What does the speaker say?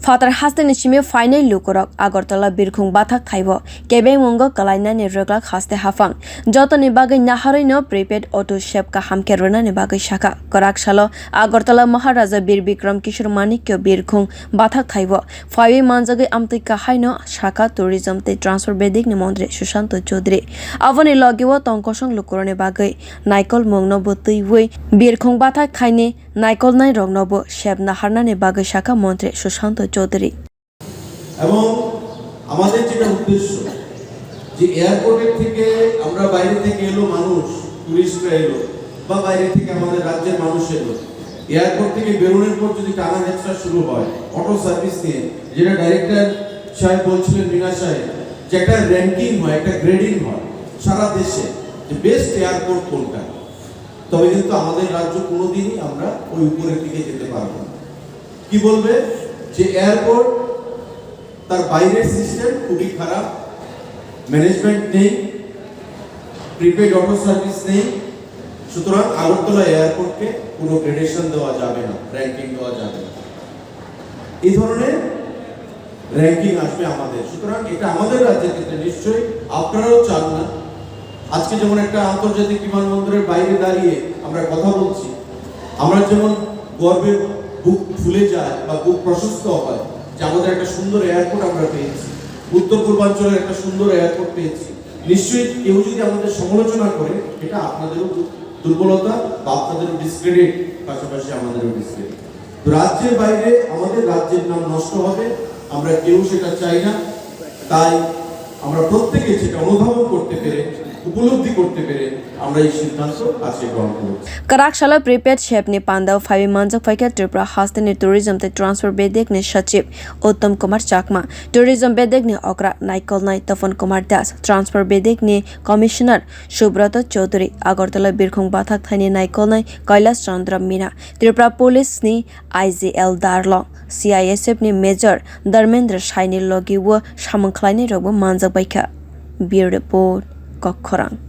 Father haste ni chime final lukorok Agartla birkhung bathakthaio kebe mongo kalaina ni rwkha haste hafang jotoni bagai naharwi no prepaid auto shepka hamkerona ni bagai shaka kwrak salo Agartla maharaja bir bikram kishor manikyo birkhung bathakthaio phaiwi manjagai amtui kahaino shaka tourism te transfer bedekni montri Sushanta chowdhury avoni logiwo Tongkosong lukorone bagai naikol mongno botui birkhung bathakthaini naikolnai rognobo shep naharnani bagai shaka montri Sushanta Chowdhury এবং আমাদের যেটা উদ্দেশ্য যে এয়ারপোর্টের থেকে আমরা বাইরে থেকে এলো মানুষ টুরিস্টরা এলো বা বাইরে থেকে আমাদের রাজ্যের মানুষ এলো এয়ারপোর্ট থেকে বেরোনোর পর যদি টানা হেঁচড়া শুরু হয় অটো সার্ভিস নিয়ে যেটা ডাইরেক্টর সাহেব বলছিলেন মিনা সাহেব যে একটা র্যাঙ্কিং হয় একটা গ্রেডিং হয় সারা দেশে যে বেস্ট এয়ারপোর্ট কোনটা তবে কিন্তু আমাদের রাজ্য কোনোদিনই আমরা ওই উপরের দিকে যেতে পারবো না কি বলবে যে এয়ারপোর্ট তার বাইরের সিস্টেম খুবই খারাপ ম্যানেজমেন্ট নেই প্রিপেড অটো সার্ভিস নেই সুতরাং আগরতলা এয়ারপোর্টকে কোনো গ্রেডেশন দেওয়া যাবে না র্যাঙ্কিং দেওয়া যাবে না এই ধরনের র্যাঙ্কিং আসবে আমাদের সুতরাং এটা আমাদের রাজ্যের ক্ষেত্রে নিশ্চয়ই আপনারাও চান না আজকে যেমন একটা আন্তর্জাতিক বিমানবন্দরের বাইরে দাঁড়িয়ে আমরা কথা বলছি আমরা যেমন গর্বে বুক ফুলে যায় বা বুক প্রশস্ত হয় যে আমাদের একটা সুন্দর এয়ারপোর্ট আমরা পেয়েছি উত্তর পূর্বাঞ্চলের একটা সুন্দর এয়ারপোর্ট পেয়েছি নিশ্চয়ই কেউ যদি আমাদের সমালোচনা করে এটা আপনাদেরও দুর্বলতা বা আপনাদেরও ডিসক্রেডিট পাশাপাশি আমাদেরও ডিসক্রেডিট তো রাজ্যের বাইরে আমাদের রাজ্যের নাম নষ্ট হবে আমরা কেউ সেটা চাই না তাই আমরা প্রত্যেকে সেটা অনুধাবন করতে পেরে उपलब्धि करते पेरे আমরা এই সিদ্ধান্ত আজকে গ্রহণ করেছি kwrak salo prepaid shepni pandao phaiwi manjak phaikha tripura haste ni tourism te transfer bedekni sachib Uttam kr.Chakma tourism bedekni okra naikolnai Tapan transfer bedekni commissioner Subrata chowdhury Agartla birkhung bathakthaini naikolnai Kailas Chandra Mina Tripura police ni IGL darlong CISF ni major Dharmendra Shaini logi wo samangkhlaini robo manjak phaikha bureau report kr.